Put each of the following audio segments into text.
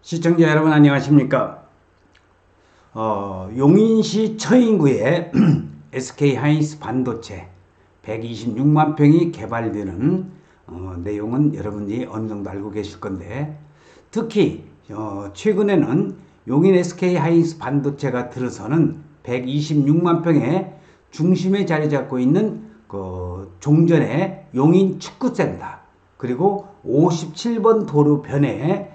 시청자 여러분 안녕하십니까? 용인시 처인구에 SK하이닉스 반도체 126만 평이 개발되는 내용은 여러분이 어느 정도 알고 계실 건데, 특히 최근에는 용인 SK하이닉스 반도체가 들어서는 126만 평의 중심에 자리 잡고 있는 종전의 용인 축구센터, 그리고 57번 도로변에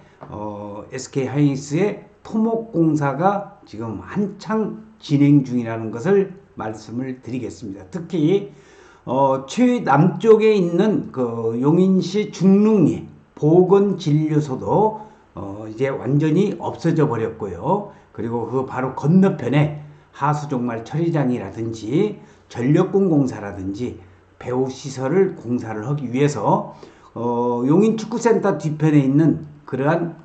SK하이닉스의 토목공사가 지금 한창 진행 중이라는 것을 말씀을 드리겠습니다. 특히 최남쪽에 있는 용인시 중릉리 보건진료소도 이제 완전히 없어져 버렸고요. 그리고 그 바로 건너편에 하수종말 처리장이라든지 전력군 공사라든지 배후시설을 공사를 하기 위해서 용인 축구센터 뒤편에 있는 그러한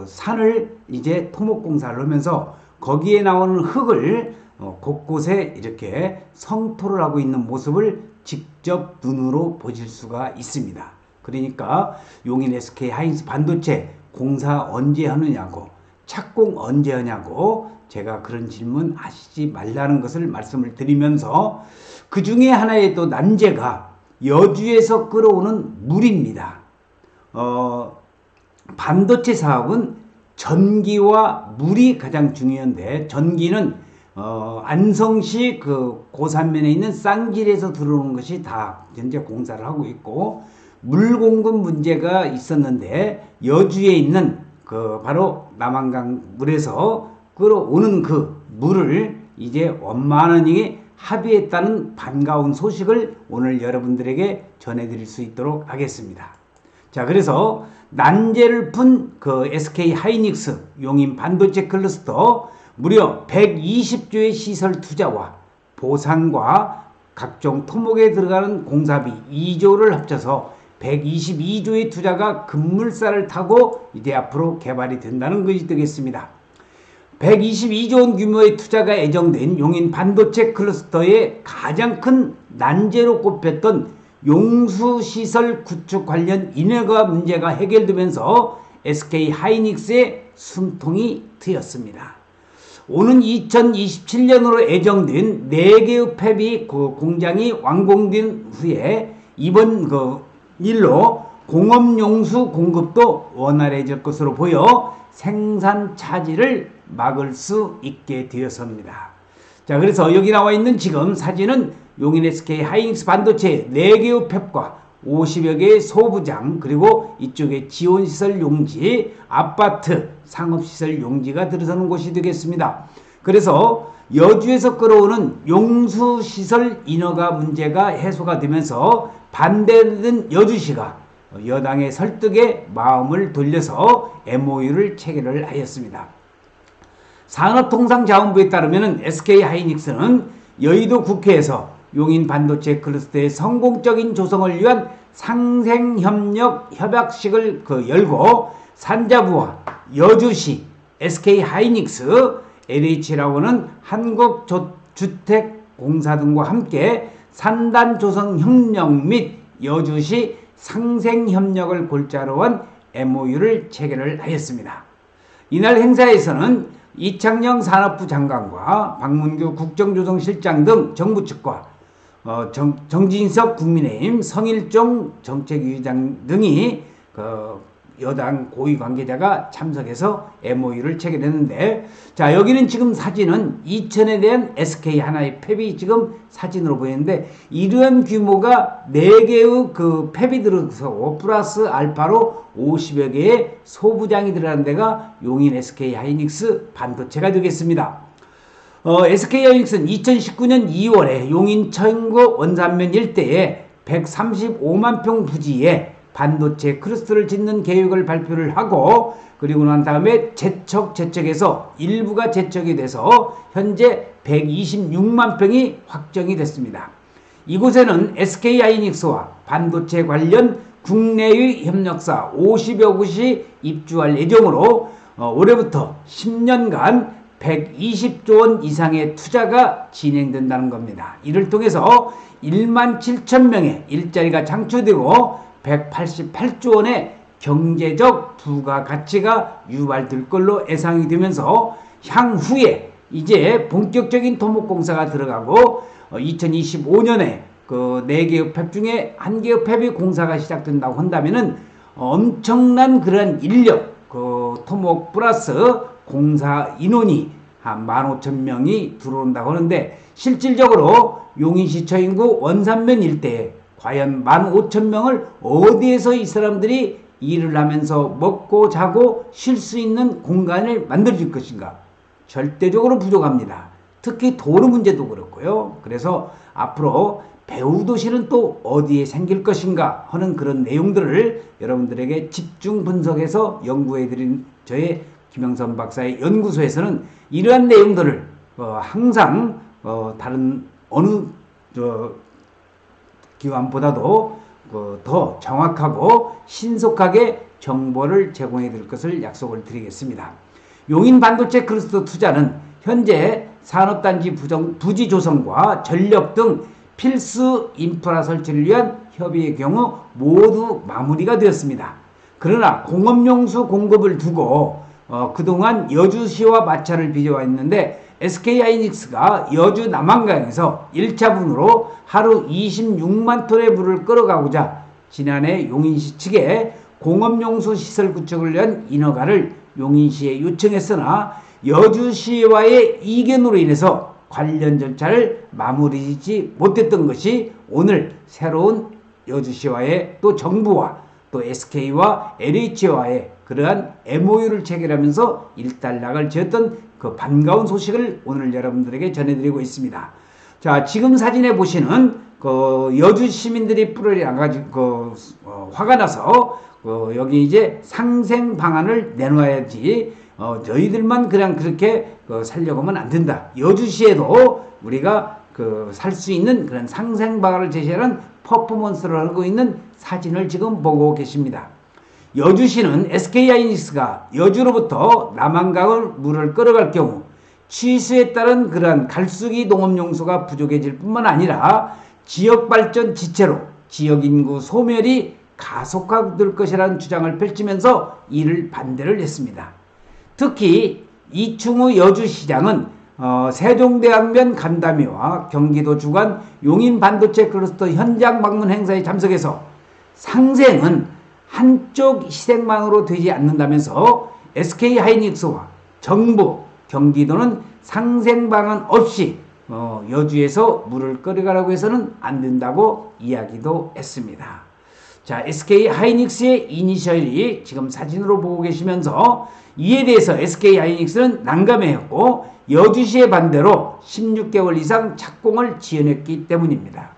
산을 이제 토목공사를 하면서 거기에 나오는 흙을 곳곳에 이렇게 성토를 하고 있는 모습을 직접 눈으로 보실 수가 있습니다. 그러니까 용인 SK하이닉스 반도체 공사 언제 하느냐고, 착공 언제 하냐고 제가 그런 질문 하시지 말라는 것을 말씀을 드리면서, 그 중에 하나의 또 난제가 여주에서 끌어오는 물입니다. 반도체 사업은 전기와 물이 가장 중요한데, 전기는 안성시 고산면에 있는 쌍길에서 들어오는 것이 다 현재 공사를 하고 있고, 물 공급 문제가 있었는데 여주에 있는 바로 남한강 물에서 끌어오는 그 물을 이제 원만하게 합의했다는 반가운 소식을 오늘 여러분들에게 전해드릴 수 있도록 하겠습니다. 자, 그래서 난제를 푼 SK하이닉스 용인 반도체 클러스터 무려 120조의 시설 투자와 보상과 각종 토목에 들어가는 공사비 2조를 합쳐서 122조의 투자가 급물살을 타고 이제 앞으로 개발이 된다는 것이 되겠습니다. 122조 원 규모의 투자가 예정된 용인 반도체 클러스터의 가장 큰 난제로 꼽혔던 용수시설 구축 관련 인허가 문제가 해결되면서 SK하이닉스의 숨통이 트였습니다. 오는 2027년으로 예정된 4개의 팹이 공장이 완공된 후에 이번 일로 공업용수 공급도 원활해질 것으로 보여 생산 차질을 막을 수 있게 되었습니다. 자, 그래서 여기 나와 있는 지금 사진은 용인 SK하이닉스 반도체 4개의 팹과 50여 개의 소부장, 그리고 이쪽에 지원시설 용지, 아파트, 상업시설 용지가 들어서는 곳이 되겠습니다. 그래서 여주에서 끌어오는 용수시설 인허가 문제가 해소가 되면서 반대된 여주시가 여당의 설득에 마음을 돌려서 MOU를 체결을 하였습니다. 산업통상자원부에 따르면 SK하이닉스는 여의도 국회에서 용인 반도체 클러스터의 성공적인 조성을 위한 상생협력 협약식을 열고 산자부와 여주시, SK하이닉스, LH라고는 한국주택공사 등과 함께 산단조성협력 및 여주시 상생협력을 골자로 한 MOU를 체결을 하였습니다. 이날 행사에서는 이창영 산업부 장관과 박문규 국정조정실장 등 정부 측과 정진석 국민의힘 성일종 정책위의장 등이 여당 고위 관계자가 참석해서 MOU를 체결했는데, 자, 여기는 지금 사진은 이천에 대한 SK 하나의 팹이 지금 사진으로 보이는데, 이러한 규모가 4개의 팹이 들어서고 플러스 알파로 50여 개의 소부장이 들어가는 데가 용인 SK하이닉스 반도체가 되겠습니다. SK하이닉스는 2019년 2월에 용인 처인구 원산면 일대에 135만 평 부지에 반도체 클러스터를 짓는 계획을 발표를 하고, 그리고 난 다음에 재척에서 일부가 재척이 돼서 현재 126만 평이 확정이 됐습니다. 이곳에는 SK하이닉스와 반도체 관련 국내의 협력사 50여 곳이 입주할 예정으로 올해부터 10년간 120조 원 이상의 투자가 진행된다는 겁니다. 이를 통해서 1만 7천 명의 일자리가 창출되고 188조 원의 경제적 부가가치가 유발될 걸로 예상이 되면서 향후에 이제 본격적인 토목공사가 들어가고 2025년에 그 4개의 팹 중에 1개의 팹의 공사가 시작된다고 한다면은 엄청난 그런 인력, 그 토목 플러스 공사 인원이 한 15,000명이 들어온다고 하는데, 실질적으로 용인시 처인구 원산면 일대에 과연 15,000명을 어디에서 이 사람들이 일을 하면서 먹고 자고 쉴 수 있는 공간을 만들어줄 것인가? 절대적으로 부족합니다. 특히 도로 문제도 그렇고요. 그래서 앞으로 배후도시는 또 어디에 생길 것인가 하는 그런 내용들을 여러분들에게 집중 분석해서 연구해드린 저의 김영선 박사의 연구소에서는 이러한 내용들을 항상 다른 어느 기관보다도 더 정확하고 신속하게 정보를 제공해 드릴 것을 약속을 드리겠습니다. 용인 반도체 클러스터 투자는 현재 산업단지 부지 조성과 전력 등 필수 인프라 설치를 위한 협의의 경우 모두 마무리가 되었습니다. 그러나 공업용수 공급을 두고 그동안 여주시와 마찰을 빚어왔는데, SK하이닉스가 여주 남한강에서 1차분으로 하루 26만 톤의 물을 끌어가고자 지난해 용인시 측에 공업용수 시설 구축을 위한 인허가를 용인시에 요청했으나 여주시와의 이견으로 인해서 관련 절차를 마무리하지 못했던 것이 오늘 새로운 여주시와의 또 정부와 또 SK와 LH와의 그러한 MOU를 체결하면서 일단락을 지었던 그 반가운 소식을 오늘 여러분들에게 전해드리고 있습니다. 자, 지금 사진에 보시는 그 여주 시민들이 뿔을 나가지고 화가 나서 여기 이제 상생 방안을 내놓아야지 저희들만 그냥 그렇게 살려고 하면 안 된다. 여주시에도 우리가 살 수 있는 그런 상생 방안을 제시하는 퍼포먼스를 하고 있는 사진을 지금 보고 계십니다. 여주시는 SK하이닉스가 여주로부터 남한강을 물을 끌어갈 경우 취수에 따른 그러한 갈수기 농업용수가 부족해질 뿐만 아니라 지역발전 지체로 지역인구 소멸이 가속화될 것이라는 주장을 펼치면서 이를 반대를 했습니다. 특히 이충우 여주시장은 세종대왕면 간담회와 경기도 주관 용인 반도체 클러스터 현장 방문 행사에 참석해서 상생은 한쪽 희생만으로 되지 않는다면서 SK하이닉스와 정부, 경기도는 상생 방안 없이 여주에서 물을 끌어가라고 해서는 안 된다고 이야기도 했습니다. 자, SK하이닉스의 이니셜이 지금 사진으로 보고 계시면서 이에 대해서 SK하이닉스는 난감해했고 여주시의 반대로 16개월 이상 착공을 지연했기 때문입니다.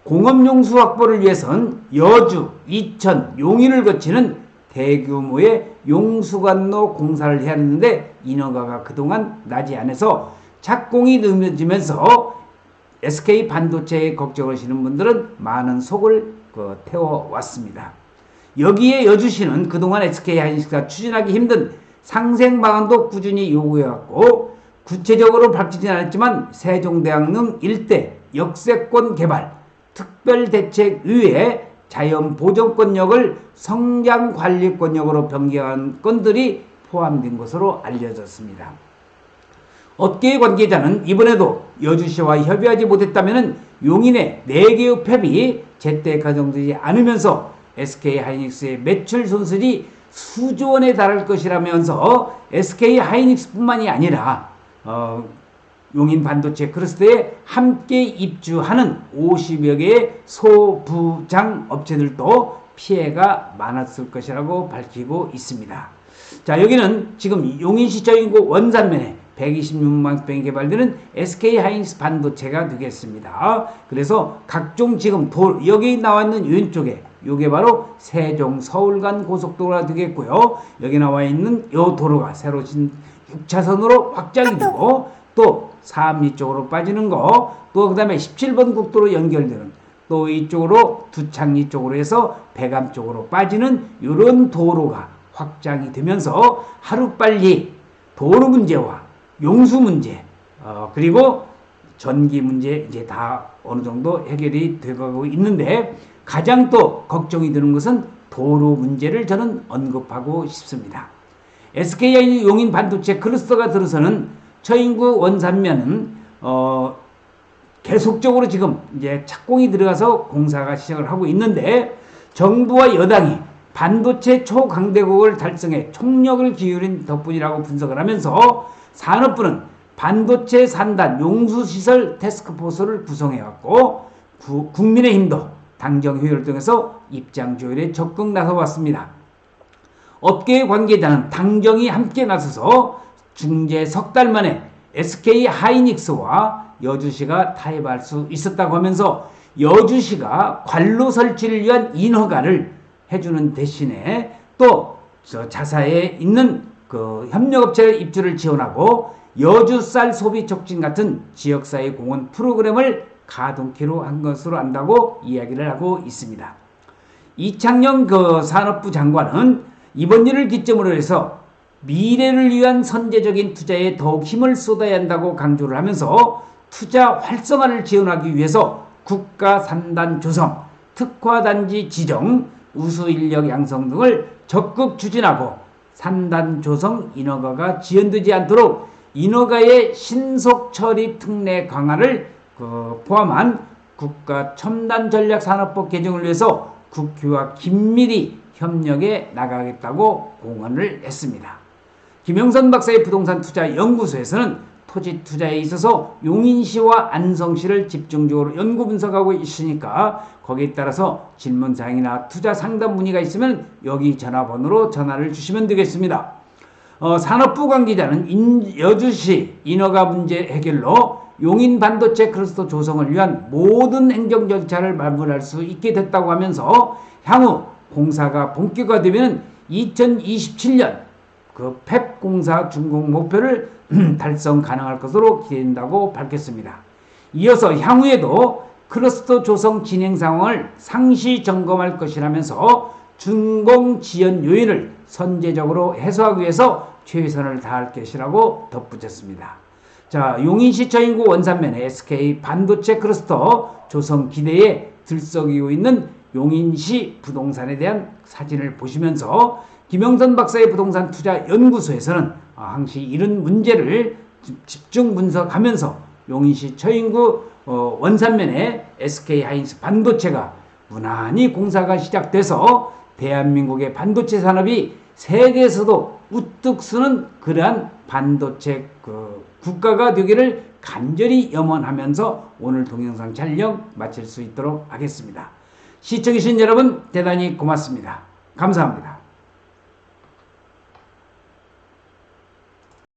공업용수 확보를 위해선 여주, 이천, 용인을 거치는 대규모의 용수관로 공사를 해야 하는데 인허가가 그동안 나지 않아서 착공이 늦어지면서 SK 반도체에 걱정하시는 분들은 많은 속을 태워왔습니다. 여기에 여주시는 그동안 SK하이닉스가 추진하기 힘든 상생 방안도 꾸준히 요구해왔고 구체적으로 밟히진 않았지만 세종대왕릉 일대 역세권 개발 특별대책위에 자연보존권역을 성장관리권역으로 변경한 건들이 포함된 것으로 알려졌습니다. 업계의 관계자는 이번에도 여주시와 협의하지 못했다면 용인의 4개의 팹이 제때 가동되지 않으면서 SK하이닉스의 매출 손실이 수조 원에 달할 것이라면서 SK하이닉스뿐만이 아니라 용인 반도체 클러스터에 함께 입주하는 50여 개의 소부장 업체들도 피해가 많았을 것이라고 밝히고 있습니다. 자, 여기는 지금 용인시 저인구 원산면에 126만 평이 개발되는 SK하이닉스 반도체가 되겠습니다. 그래서 각종 지금 여기 나와 있는 왼쪽에 요게 바로 세종 서울 간 고속도로가 되겠고요. 여기 나와 있는 요 도로가 새로 6차선으로 확장이 되고 또 삼리 쪽으로 빠지는 거, 또 그 다음에 17번 국도로 연결되는, 또 이쪽으로 두창리 쪽으로 해서 배감 쪽으로 빠지는 이런 도로가 확장이 되면서 하루빨리 도로 문제와 용수 문제, 그리고 전기 문제 이제 다 어느 정도 해결이 되고 있는데 가장 또 걱정이 되는 것은 도로 문제를 저는 언급하고 싶습니다. SK 용인 반도체 클러스터가 들어서는 처인구 원산면은 계속적으로 지금 이제 착공이 들어가서 공사가 시작을 하고 있는데, 정부와 여당이 반도체 초강대국을 달성해 총력을 기울인 덕분이라고 분석을 하면서 산업부는 반도체 산단 용수시설 태스크포스를 구성해왔고, 국민의힘도 당정회의를 통해서 입장 조율에 적극 나서왔습니다. 업계의 관계자는 당정이 함께 나서서 중재 석 달 만에 SK 하이닉스와 여주시가 타협할 수 있었다고 하면서, 여주시가 관로 설치를 위한 인허가를 해주는 대신에 또 자사에 있는 그 협력업체 입주를 지원하고 여주 쌀 소비 촉진 같은 지역사회 공헌 프로그램을 가동키로 한 것으로 안다고 이야기를 하고 있습니다. 이창영 그 산업부 장관은 이번 일을 기점으로 해서 미래를 위한 선제적인 투자에 더욱 힘을 쏟아야 한다고 강조를 하면서, 투자 활성화를 지원하기 위해서 국가 산단 조성, 특화단지 지정, 우수 인력 양성 등을 적극 추진하고, 산단 조성 인허가가 지연되지 않도록 인허가의 신속 처리 특례 강화를 포함한 국가 첨단 전략 산업법 개정을 위해서 국회와 긴밀히 협력해 나가겠다고 공언을 했습니다. 김영선 박사의 부동산 투자 연구소에서는 토지 투자에 있어서 용인시와 안성시를 집중적으로 연구 분석하고 있으니까 거기에 따라서 질문사항이나 투자 상담 문의가 있으면 여기 전화번호로 전화를 주시면 되겠습니다. 산업부 관계자는 여주시 인허가 문제 해결로 용인 반도체 클러스터 조성을 위한 모든 행정 절차를 마무리할 수 있게 됐다고 하면서, 향후 공사가 본격화되면 2027년 그 펩 공사 준공 목표를 달성 가능할 것으로 기대된다고 밝혔습니다. 이어서 향후에도 클러스터 조성 진행 상황을 상시 점검할 것이라면서 준공 지연 요인을 선제적으로 해소하기 위해서 최선을 다할 것이라고 덧붙였습니다. 자, 용인시 처인구 원산면에 SK 반도체 클러스터 조성 기대에 들썩이고 있는 용인시 부동산에 대한 사진을 보시면서, 김영선 박사의 부동산 투자 연구소에서는 항시 이런 문제를 집중 분석하면서 용인시 처인구 원산면에 SK 하이닉스 반도체가 무난히 공사가 시작돼서 대한민국의 반도체 산업이 세계에서도 우뚝 서는 그러한 반도체 국가가 되기를 간절히 염원하면서 오늘 동영상 촬영 마칠 수 있도록 하겠습니다. 시청해주신 여러분 대단히 고맙습니다. 감사합니다.